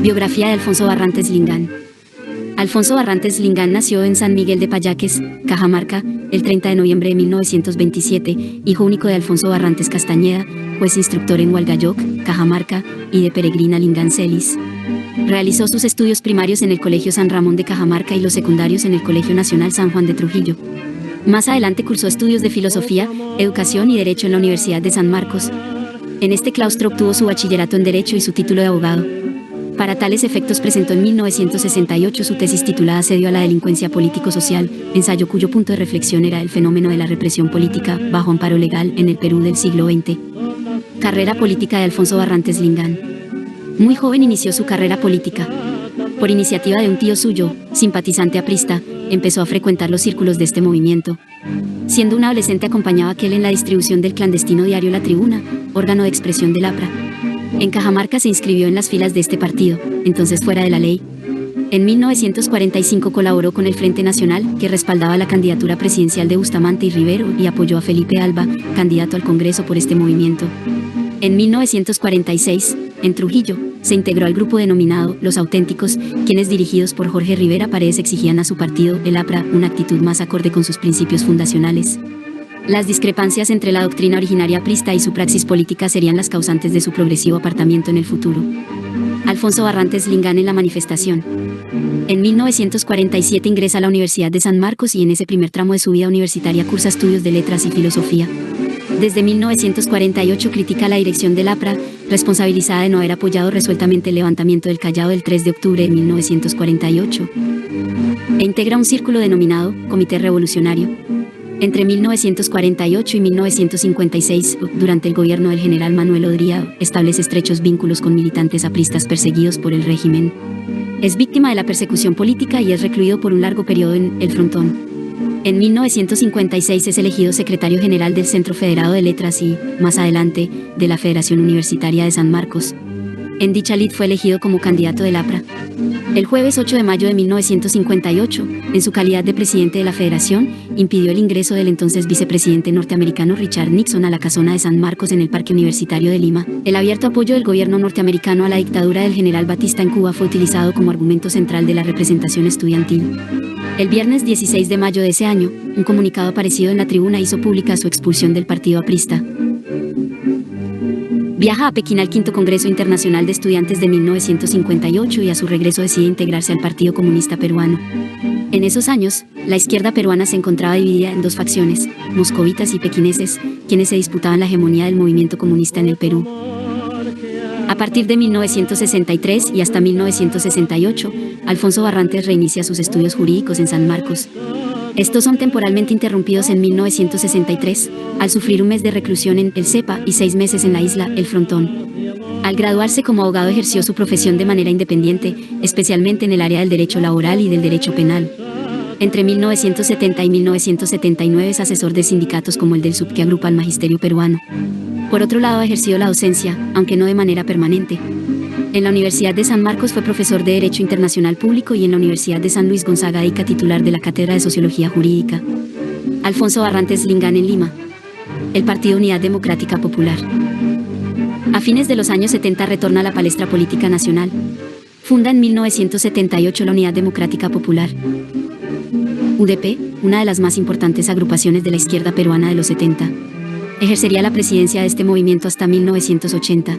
Biografía de Alfonso Barrantes Lingán. Alfonso Barrantes Lingán nació en San Miguel de Payaques, Cajamarca, el 30 de noviembre de 1927, hijo único de Alfonso Barrantes Castañeda, juez instructor en Hualgayoc, Cajamarca, y de Peregrina Lingán Celis. Realizó sus estudios primarios en el Colegio San Ramón de Cajamarca y los secundarios en el Colegio Nacional San Juan de Trujillo. Más adelante cursó estudios de Filosofía, Educación y Derecho en la Universidad de San Marcos. En este claustro obtuvo su bachillerato en Derecho y su título de abogado. Para tales efectos presentó en 1968 su tesis titulada Asedio a la delincuencia político-social, ensayo cuyo punto de reflexión era el fenómeno de la represión política, bajo amparo legal, en el Perú del siglo XX. Carrera política de Alfonso Barrantes Lingán. Muy joven inició su carrera política. Por iniciativa de un tío suyo, simpatizante aprista, empezó a frecuentar los círculos de este movimiento. Siendo un adolescente acompañaba a aquel en la distribución del clandestino diario La Tribuna, órgano de expresión del APRA. En Cajamarca se inscribió en las filas de este partido, entonces fuera de la ley. En 1945 colaboró con el Frente Nacional, que respaldaba la candidatura presidencial de Bustamante y Rivero, y apoyó a Felipe Alba, candidato al Congreso por este movimiento. En 1946, en Trujillo, se integró al grupo denominado Los Auténticos, quienes dirigidos por Jorge Rivera Paredes exigían a su partido, el APRA, una actitud más acorde con sus principios fundacionales. Las discrepancias entre la doctrina originaria aprista y su praxis política serían las causantes de su progresivo apartamiento en el futuro. Alfonso Barrantes Lingán en la manifestación. En 1947 ingresa a la Universidad de San Marcos y en ese primer tramo de su vida universitaria cursa estudios de letras y filosofía. Desde 1948 critica a la dirección del APRA, responsabilizada de no haber apoyado resueltamente el levantamiento del Callao del 3 de octubre de 1948. E integra un círculo denominado Comité Revolucionario. Entre 1948 y 1956, durante el gobierno del general Manuel Odría, establece estrechos vínculos con militantes apristas perseguidos por el régimen. Es víctima de la persecución política y es recluido por un largo periodo en El Frontón. En 1956 es elegido secretario general del Centro Federado de Letras y, más adelante, de la Federación Universitaria de San Marcos. En dicha lid fue elegido como candidato del APRA. El jueves 8 de mayo de 1958, en su calidad de presidente de la Federación, impidió el ingreso del entonces vicepresidente norteamericano Richard Nixon a la casona de San Marcos en el Parque Universitario de Lima. El abierto apoyo del gobierno norteamericano a la dictadura del general Batista en Cuba fue utilizado como argumento central de la representación estudiantil. El viernes 16 de mayo de ese año, un comunicado aparecido en La Tribuna hizo pública su expulsión del partido aprista. Viaja a Pekín al V Congreso Internacional de Estudiantes de 1958 y a su regreso decide integrarse al Partido Comunista Peruano. En esos años, la izquierda peruana se encontraba dividida en dos facciones, moscovitas y pequineses, quienes se disputaban la hegemonía del movimiento comunista en el Perú. A partir de 1963 y hasta 1968, Alfonso Barrantes reinicia sus estudios jurídicos en San Marcos. Estos son temporalmente interrumpidos en 1963, al sufrir un mes de reclusión en el CEPA y 6 meses en la isla El Frontón. Al graduarse como abogado ejerció su profesión de manera independiente, especialmente en el área del derecho laboral y del derecho penal. Entre 1970 y 1979 es asesor de sindicatos como el del SUB que agrupa al magisterio peruano. Por otro lado ha ejercido la docencia, aunque no de manera permanente. En la Universidad de San Marcos fue profesor de Derecho Internacional Público y en la Universidad de San Luis Gonzaga de Ica titular de la Cátedra de Sociología Jurídica. Alfonso Barrantes Lingán en Lima. El Partido Unidad Democrática Popular. A fines de los años 70 retorna a la palestra política nacional. Funda en 1978 la Unidad Democrática Popular. UDP, una de las más importantes agrupaciones de la izquierda peruana de los 70. Ejercería la presidencia de este movimiento hasta 1980.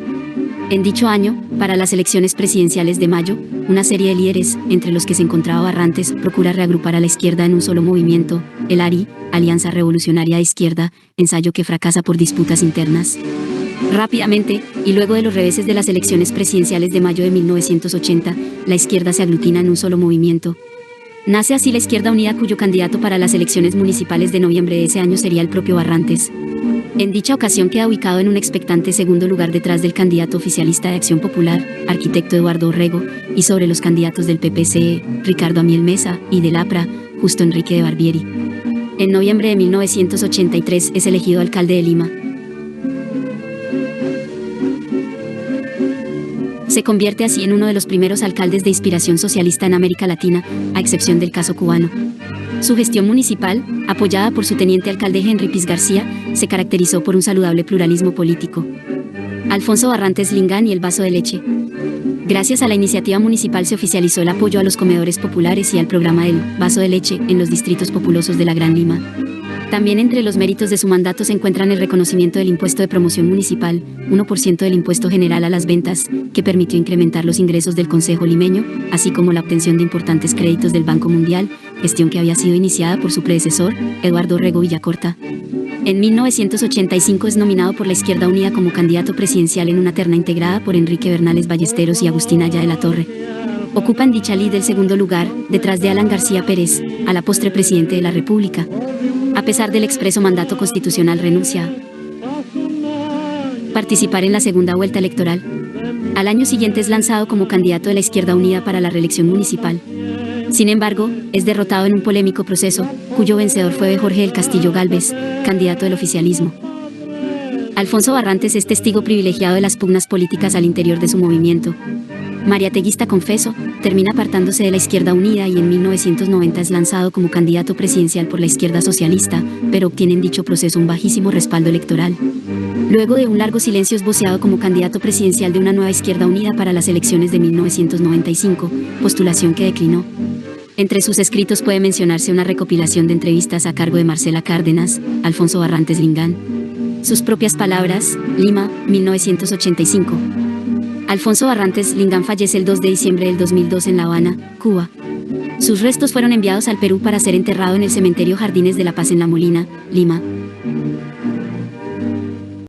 En dicho año, para las elecciones presidenciales de mayo, una serie de líderes, entre los que se encontraba Barrantes, procura reagrupar a la izquierda en un solo movimiento, el ARI, Alianza Revolucionaria de Izquierda, ensayo que fracasa por disputas internas. Rápidamente, y luego de los reveses de las elecciones presidenciales de mayo de 1980, la izquierda se aglutina en un solo movimiento. Nace así la Izquierda Unida, cuyo candidato para las elecciones municipales de noviembre de ese año sería el propio Barrantes. En dicha ocasión queda ubicado en un expectante segundo lugar detrás del candidato oficialista de Acción Popular, arquitecto Eduardo Orrego, y sobre los candidatos del PPCE, Ricardo Amiel Mesa, y del APRA, Justo Enrique de Barbieri. En noviembre de 1983 es elegido alcalde de Lima. Se convierte así en uno de los primeros alcaldes de inspiración socialista en América Latina, a excepción del caso cubano. Su gestión municipal, apoyada por su teniente alcalde Henry Piz García, se caracterizó por un saludable pluralismo político. Alfonso Barrantes Lingán y el vaso de leche. Gracias a la iniciativa municipal se oficializó el apoyo a los comedores populares y al programa del vaso de leche en los distritos populosos de la Gran Lima. También entre los méritos de su mandato se encuentran el reconocimiento del impuesto de promoción municipal, 1% del impuesto general a las ventas, que permitió incrementar los ingresos del Concejo limeño, así como la obtención de importantes créditos del Banco Mundial, gestión que había sido iniciada por su predecesor, Eduardo Rego Villacorta. En 1985 es nominado por la Izquierda Unida como candidato presidencial en una terna integrada por Enrique Bernales Ballesteros y Agustín Aya de la Torre. Ocupa en dicha lid el segundo lugar, detrás de Alan García Pérez, a la postre presidente de la República. A pesar del expreso mandato constitucional, renuncia a participar en la segunda vuelta electoral. Al año siguiente es lanzado como candidato de la Izquierda Unida para la reelección municipal. Sin embargo, es derrotado en un polémico proceso, cuyo vencedor fue Jorge del Castillo Gálvez, candidato del oficialismo. Alfonso Barrantes es testigo privilegiado de las pugnas políticas al interior de su movimiento. Mariateguista confeso, termina apartándose de la Izquierda Unida y en 1990 es lanzado como candidato presidencial por la izquierda socialista, pero obtiene en dicho proceso un bajísimo respaldo electoral. Luego de un largo silencio es voceado como candidato presidencial de una nueva Izquierda Unida para las elecciones de 1995, postulación que declinó. Entre sus escritos puede mencionarse una recopilación de entrevistas a cargo de Marcela Cárdenas, Alfonso Barrantes Lingán. Sus propias palabras, Lima, 1985. Alfonso Barrantes Lingán fallece el 2 de diciembre del 2002 en La Habana, Cuba. Sus restos fueron enviados al Perú para ser enterrado en el cementerio Jardines de la Paz en La Molina, Lima.